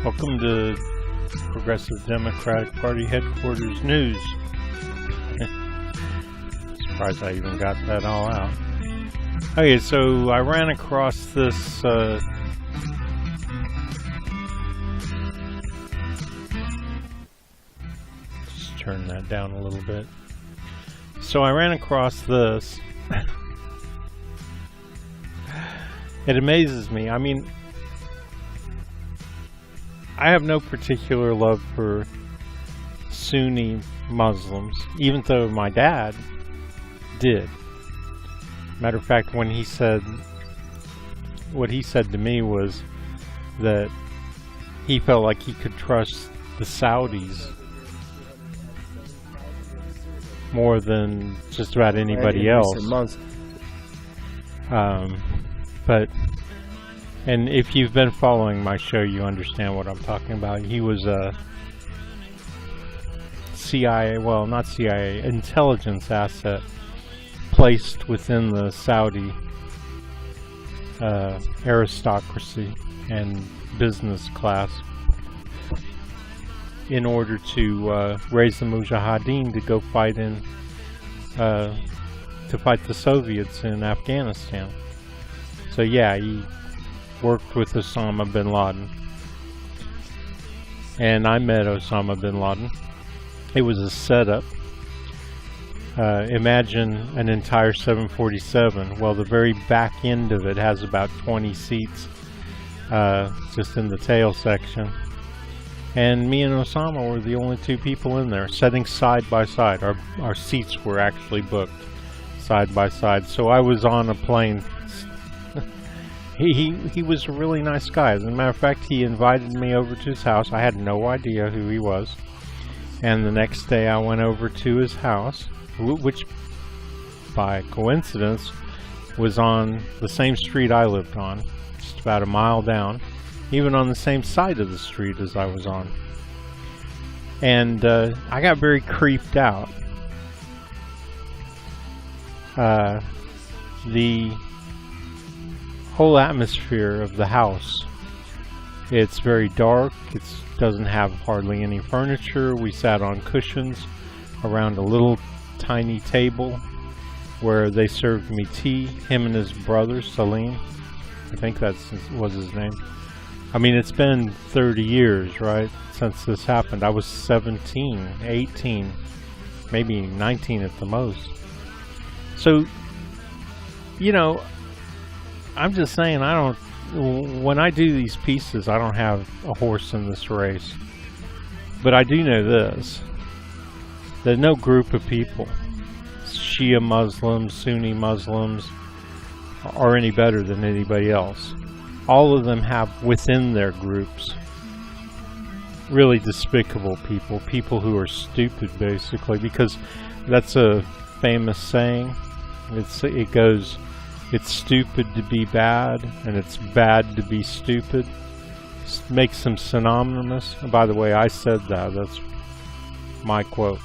Welcome to Progressive Democratic Party Headquarters News. Surprised I even got that all out. Okay, so I ran across this just turn that down a little bit. So I ran across this. It amazes me. I mean, I have no particular love for Sunni Muslims, even though my dad did. Matter of fact, when he said, what he said to me was that he felt like he could trust the Saudis more than just about anybody else. And if you've been following my show, you understand what I'm talking about. He was a CIA, well, not CIA, intelligence asset placed within the Saudi aristocracy and business class in order to raise the Mujahideen to go fight to fight the Soviets in Afghanistan. So yeah, he worked with Osama bin Laden, and I met Osama bin Laden. It was a setup. Imagine an entire 747. Well, the very back end of it has about 20 seats, just in the tail section. And me and Osama were the only two people in there, sitting side by side. Our seats were actually booked side by side. So I was on a plane. He was a really nice guy. As a matter of fact, he invited me over to his house. I had no idea who he was. And the next day I went over to his house, which by coincidence was on the same street I lived on, just about a mile down, even on the same side of the street as I was on. And I got very creeped out. The whole atmosphere of the house, it's very dark. It doesn't have hardly any furniture. We sat on cushions around a little tiny table where they served me tea, him and his brother Salim, I think that was his name. I mean, it's been 30 years, right, since this happened. I was 17, 18, maybe 19 at the most. So, you know, I'm just saying, when I do these pieces, I don't have a horse in this race. But I do know this, that no group of people, Shia Muslims, Sunni Muslims, are any better than anybody else. All of them have within their groups really despicable people, people who are stupid, basically, because that's a famous saying. It goes, it's stupid to be bad, and it's bad to be stupid. Makes them synonymous. And by the way, I said that. That's my quote.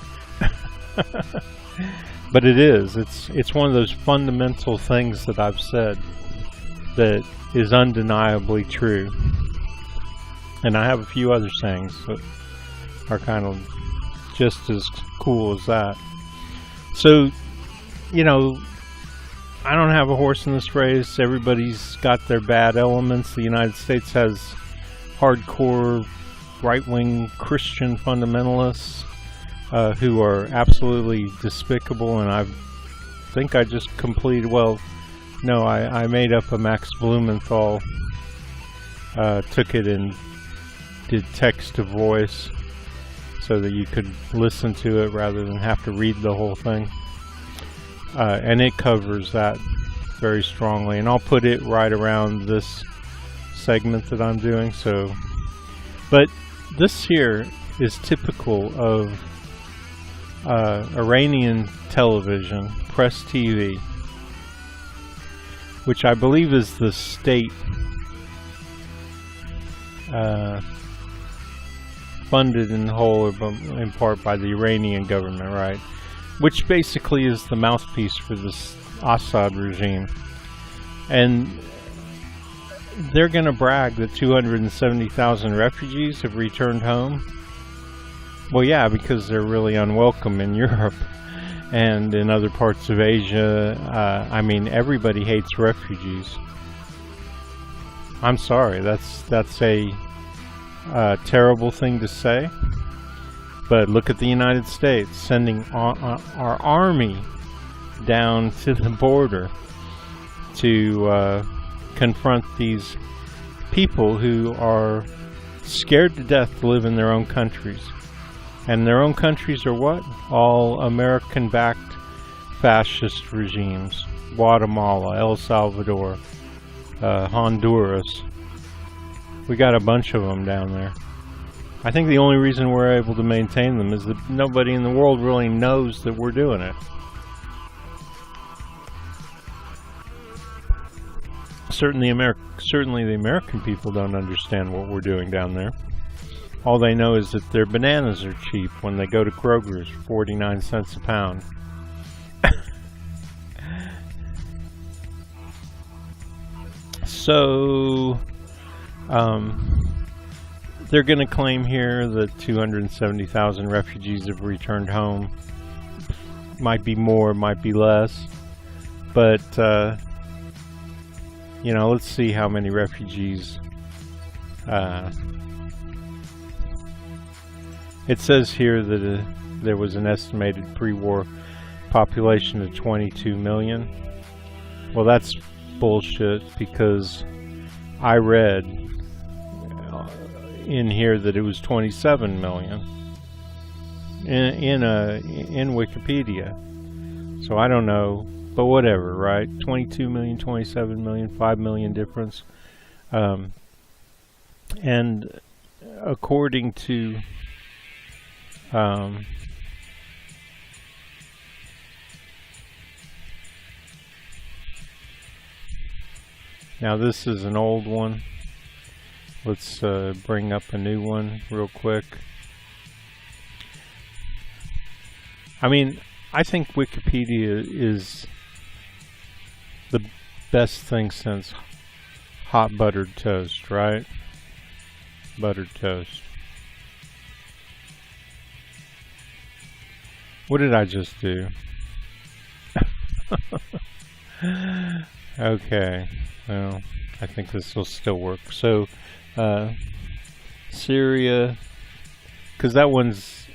But it is. It's one of those fundamental things that I've said that is undeniably true. And I have a few other sayings that are kind of just as cool as that. So, you know, I don't have a horse in this race. Everybody's got their bad elements. The United States has hardcore right-wing Christian fundamentalists who are absolutely despicable, and I think I just completed, well, no, I made up a Max Blumenthal, took it and did text to voice so that you could listen to it rather than have to read the whole thing. And it covers that very strongly, and I'll put it right around this segment that I'm doing. So, but this here is typical of Iranian television, press TV, which I believe is the state funded in whole or in part by the Iranian government, right? Which basically is the mouthpiece for this Assad regime. And they're going to brag that 270,000 refugees have returned home. Well, yeah, because they're really unwelcome in Europe and in other parts of Asia. I mean, everybody hates refugees. I'm sorry, that's a terrible thing to say. But look at the United States sending our army down to the border to confront these people who are scared to death to live in their own countries. And their own countries are what? All American-backed fascist regimes. Guatemala, El Salvador, Honduras. We got a bunch of them down there. I think the only reason we're able to maintain them is that nobody in the world really knows that we're doing it. Certainly the American people don't understand what we're doing down there. All they know is that their bananas are cheap when they go to Kroger's, 49 cents a pound. So, they're going to claim here that 270,000 refugees have returned home. Might be more, might be less. But, you know, let's see how many refugees. It says here that there was an estimated pre-war population of 22 million. Well, that's bullshit, because I read in here that it was 27 million in Wikipedia. So I don't know, but whatever, right? 22 million, 27 million, 5 million difference. And according to now this is an old one. Let's bring up a new one real quick. I mean, I think Wikipedia is the best thing since hot buttered toast, right? Buttered toast. What did I just do? Okay, well, I think this will still work. So, Syria, because that one's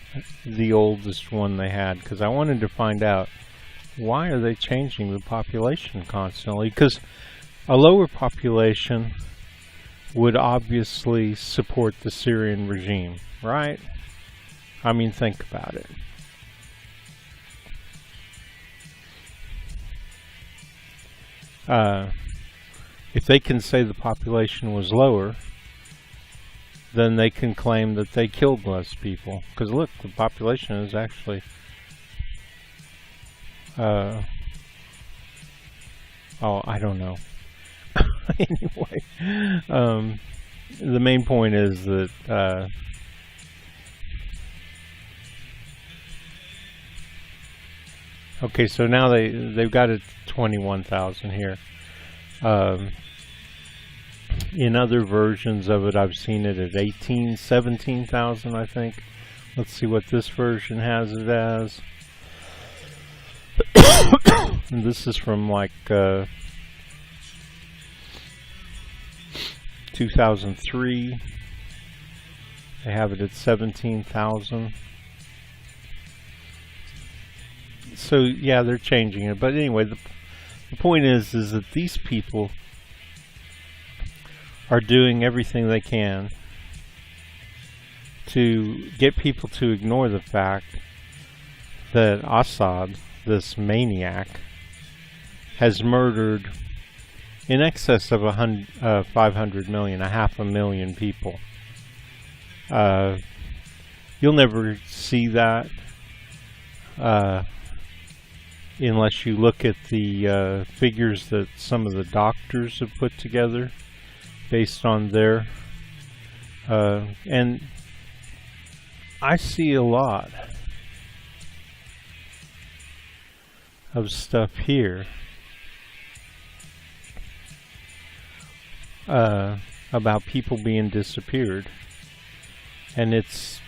the oldest one they had, because I wanted to find out, why are they changing the population constantly? Because a lower population would obviously support the Syrian regime, right? I mean, think about it. If they can say the population was lower, then they can claim that they killed less people. Because look, the population is actually oh, I don't know. Anyway, the main point is that okay, so now they've got it 21,000 here. In other versions of it, I've seen it at 17,000, I think. Let's see what this version has it as. And this is from like 2003. They have it at 17,000. So yeah, they're changing it. But anyway, the point is that these people are doing everything they can to get people to ignore the fact that Assad, this maniac, has murdered in excess of 500 million, 500,000 people. You'll never see that unless you look at the figures that some of the doctors have put together based on their and I see a lot of stuff here about people being disappeared, and it's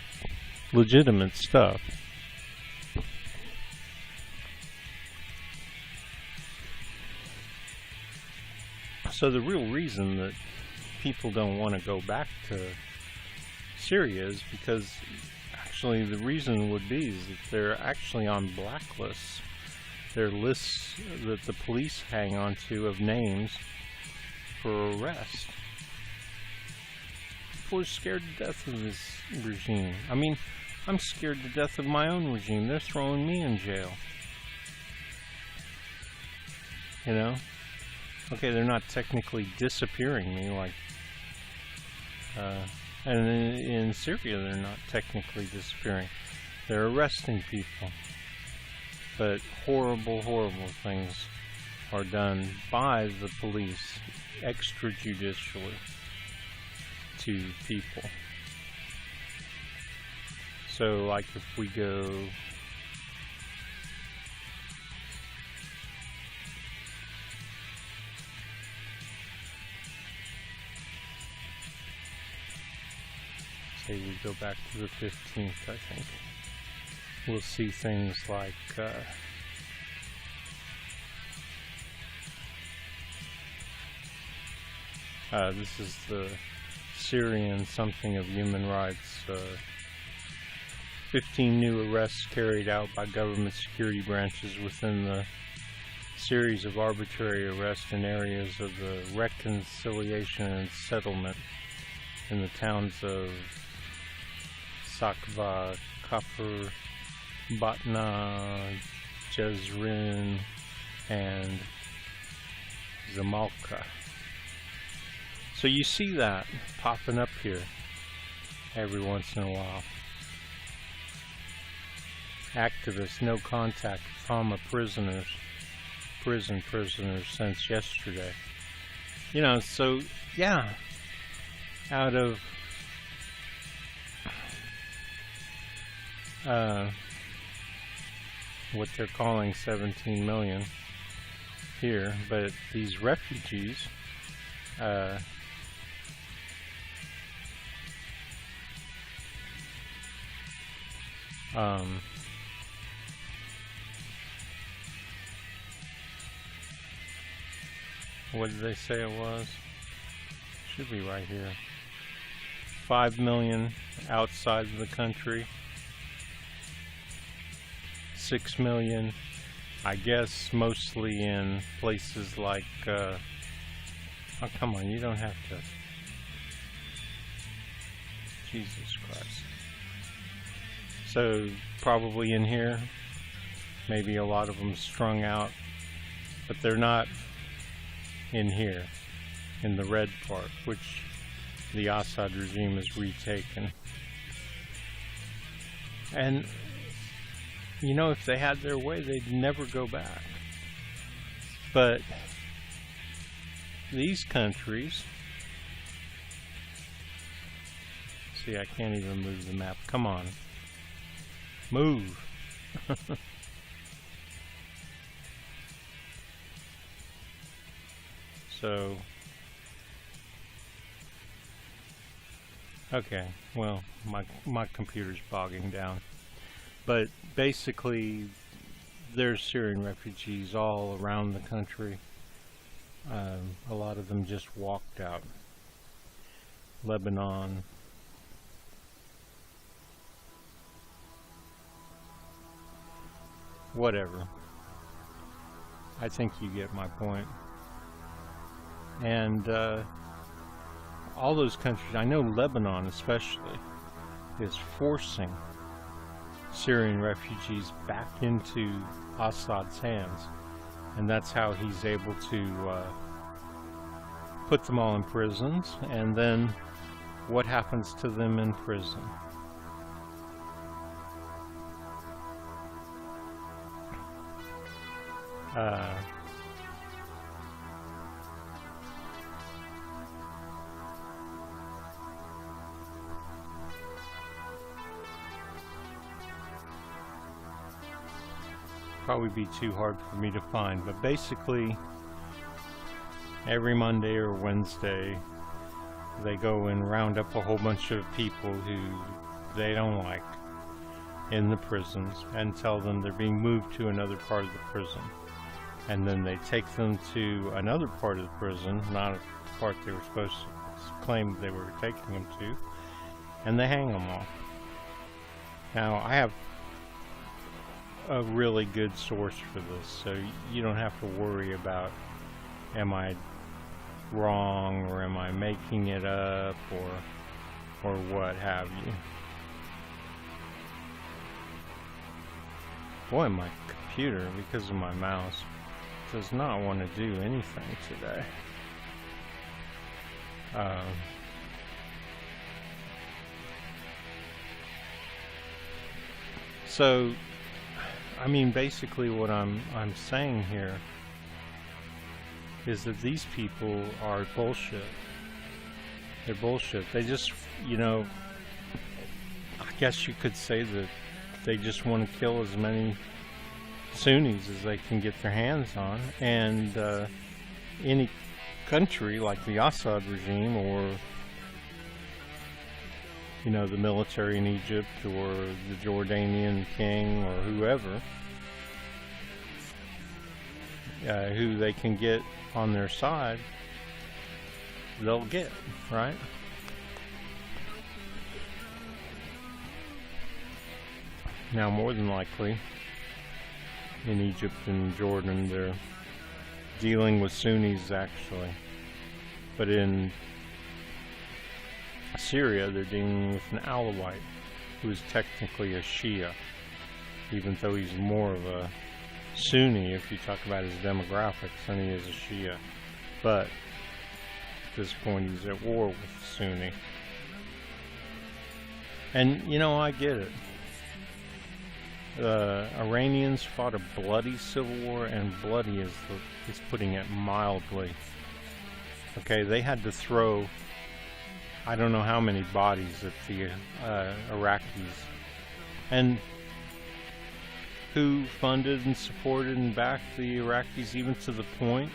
legitimate stuff. So the real reason that people don't want to go back to Syria is because actually the reason would be is that they're actually on blacklists. They're lists that the police hang on to of names for arrest. People are scared to death of this regime. I mean, I'm scared to death of my own regime. They're throwing me in jail. You know? Okay, they're not technically disappearing me like... and in Syria they're not technically disappearing. They're arresting people. But horrible, horrible things are done by the police extrajudicially to people. So, like, if we go... say we go back to the 15th, I think. We'll see things like... this is the Syrian something of human rights. 15 new arrests carried out by government security branches within the series of arbitrary arrests in areas of the reconciliation and settlement in the towns of Sakva, Kafr, Batna, Jezrin, and Zamalka. So you see that popping up here every once in a while. Activists, no contact with Hama prisoners, prison prisoners since yesterday. You know, so yeah, out of what they're calling 17 million here, but these refugees, what did they say it was? Should be right here. 5 million outside of the country. 6 million, I guess, mostly in places like, oh, come on, you don't have to. Jesus Christ. So, probably in here, maybe a lot of them strung out, but they're not in here, in the red part, which the Assad regime has retaken. And, you know, if they had their way, they'd never go back. But these countries, see, I can't even move the map. Come on. Move. So, okay, well, my computer's bogging down. But basically, there's Syrian refugees all around the country. A lot of them just walked out. Lebanon. Whatever. I think you get my point. And all those countries, I know Lebanon especially, is forcing Syrian refugees back into Assad's hands. And that's how he's able to put them all in prisons. And then what happens to them in prison? Probably be too hard for me to find, but basically every Monday or Wednesday They go and round up a whole bunch of people who they don't like in the prisons and tell them they're being moved to another part of the prison. And then they take them to another part of the prison, not the part they were supposed to claim they were taking them to, and they hang them all. Now, I have a really good source for this, so you don't have to worry about, am I wrong, or am I making it up, or what have you. Boy, my computer, because of my mouse, does not want to do anything today. So, I mean, basically what I'm saying here is that these people are bullshit. They're bullshit. They just, you know, I guess you could say that they just want to kill as many Sunnis as they can get their hands on, and any country like the Assad regime, or you know, the military in Egypt, or the Jordanian king, or whoever, who they can get on their side, they'll get, right? Now, more than likely, in Egypt and Jordan, they're dealing with Sunnis, actually. But in Syria, they're dealing with an Alawite, who is technically a Shia, even though he's more of a Sunni if you talk about his demographics than he is a Shia. But at this point, he's at war with Sunni. And, you know, I get it. The Iranians fought a bloody civil war, and bloody is putting it mildly. Okay, they had to throw, I don't know how many bodies at the Iraqis. And who funded and supported and backed the Iraqis, even to the point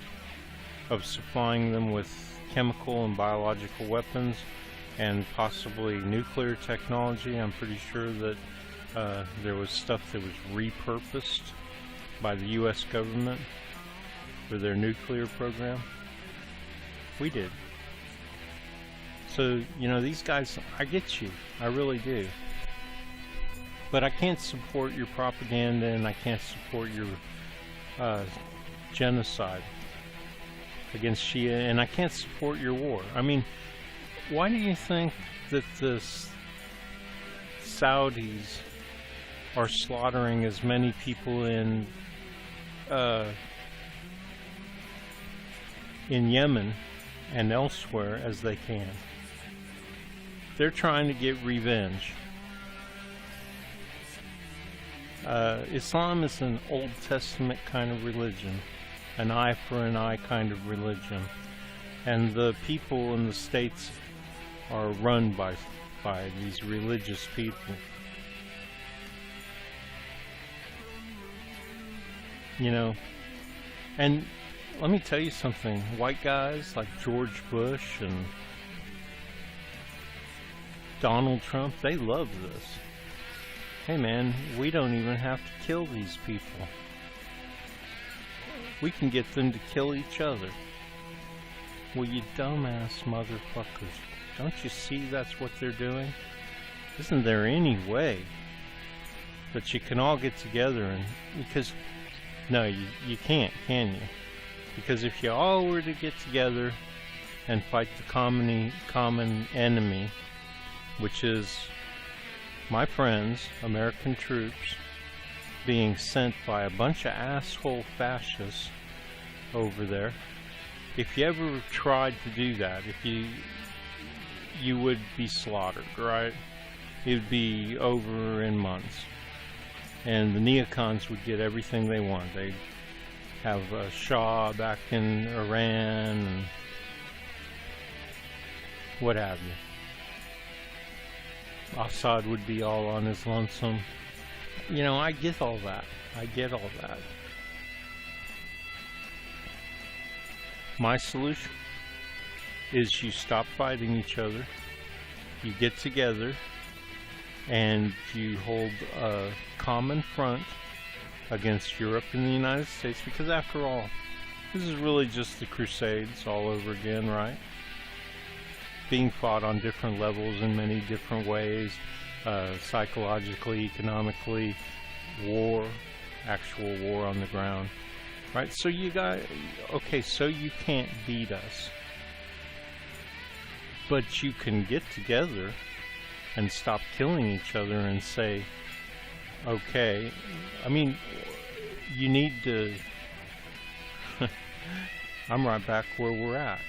of supplying them with chemical and biological weapons and possibly nuclear technology? I'm pretty sure that there was stuff that was repurposed by the US government for their nuclear program. We did. So, you know, these guys, I get you. I really do. But I can't support your propaganda, and I can't support your genocide against Shia, and I can't support your war. I mean, why do you think that the Saudis are slaughtering as many people in Yemen and elsewhere as they can? They're trying to get revenge. Islam is an Old Testament kind of religion, an eye for an eye kind of religion, and the people in the states are run by these religious people. You know, and let me tell you something, white guys like George Bush and Donald Trump, they love this. Hey man, we don't even have to kill these people. We can get them to kill each other. Well, you dumbass motherfuckers. Don't you see that's what they're doing? Isn't there any way that you can all get together and... Because... No, you can't, can you? Because if you all were to get together and fight the common enemy, which is my friends, American troops, being sent by a bunch of asshole fascists over there, if you ever tried to do that, if you would be slaughtered, right? It would be over in months. And the neocons would get everything they want. They'd have a Shah back in Iran and what have you. Assad would be all on his lonesome. You know, I get all that. I get all that. My solution is you stop fighting each other, you get together, and you hold a common front against Europe and the United States, because after all, this is really just the Crusades all over again, right? Being fought on different levels in many different ways, psychologically, economically, war, actual war on the ground, right? So you got, okay, so you can't beat us, but you can get together and stop killing each other and say, okay, I mean, you need to, I'm right back where we're at.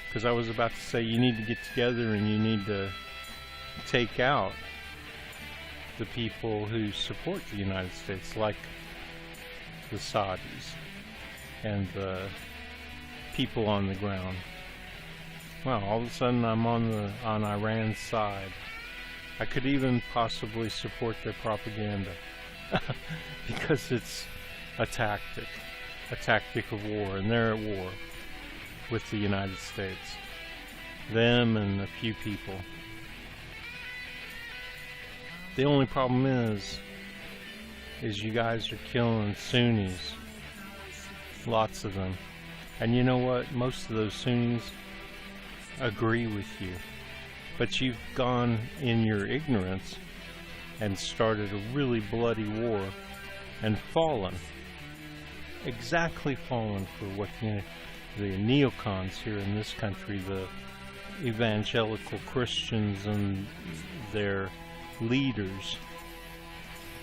Because I was about to say, you need to get together and you need to take out the people who support the United States, like the Saudis and the people on the ground. Well, all of a sudden I'm on Iran's side. I could even possibly support their propaganda because it's a tactic of war, and they're at war with the United States. Them and a few people. The only problem is you guys are killing Sunnis. Lots of them. And you know what? Most of those Sunnis agree with you. But you've gone in your ignorance and started a really bloody war and fallen. Exactly fallen for what the neocons here in this country, the evangelical Christians and their leaders,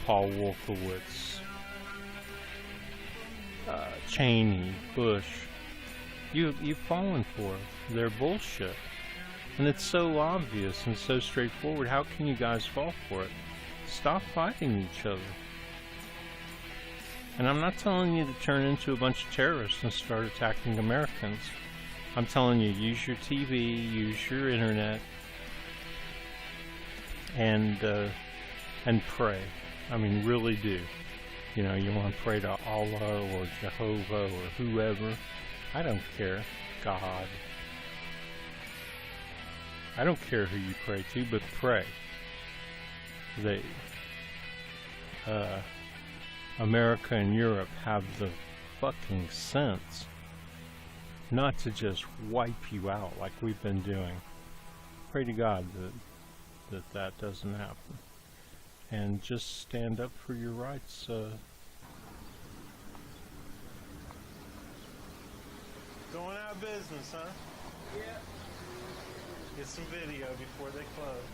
Paul Wolfowitz, Cheney, Bush, you've fallen for their bullshit. And it's so obvious and so straightforward. How can you guys fall for it? Stop fighting each other. And I'm not telling you to turn into a bunch of terrorists and start attacking Americans. I'm telling you, use your TV, use your internet, and pray. I mean, really do. You know, you want to pray to Allah or Jehovah or whoever. I don't care. God. I don't care who you pray to, but pray. America and Europe have the fucking sense not to just wipe you out like we've been doing. Pray to God that doesn't happen. And just stand up for your rights. Going out of business, huh? Yeah. Get some video before they close.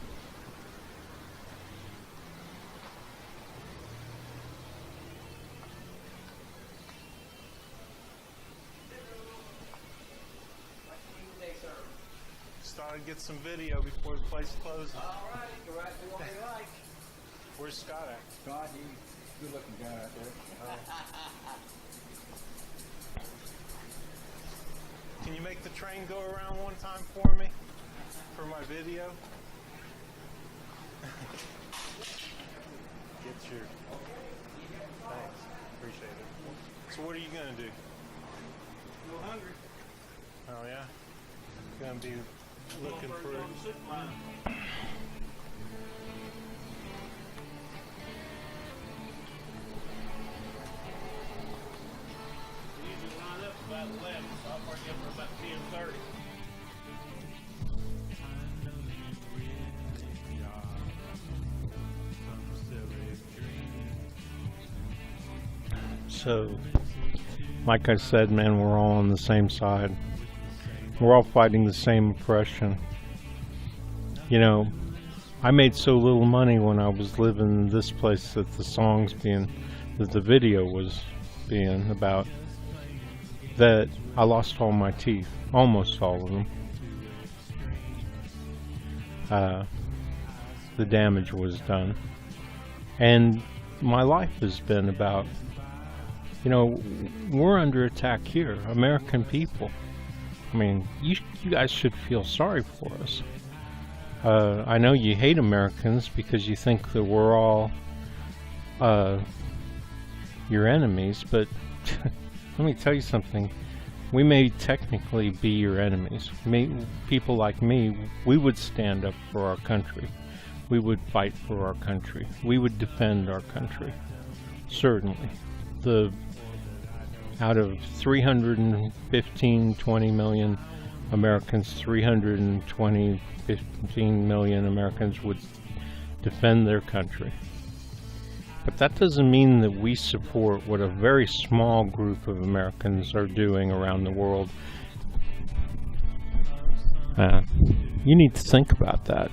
Started to get some video before the place closes. All right, go right to what we like. Where's Scott at? Scott, he's a good looking guy out there. Can you make the train go around one time for me? For my video? Get your... Thanks. Appreciate it. So what are you going to do? Feel hungry. Oh yeah? Going to be looking for... About 11, so I'll park up for about 10:30. So, like I said, man, we're all on the same side. We're all fighting the same oppression. You know, I made so little money when I was living in this place that the video was being about, that I lost all my teeth, almost all of them. The damage was done. And my life has been about, you know, we're under attack here, American people. I mean, you guys should feel sorry for us. I know you hate Americans because you think that we're all your enemies, but let me tell you something. We may technically be your enemies. People like me, we would stand up for our country. We would fight for our country. We would defend our country. Certainly. Out of 20 million Americans, 15 million Americans would defend their country. But that doesn't mean that we support what a very small group of Americans are doing around the world. You need to think about that.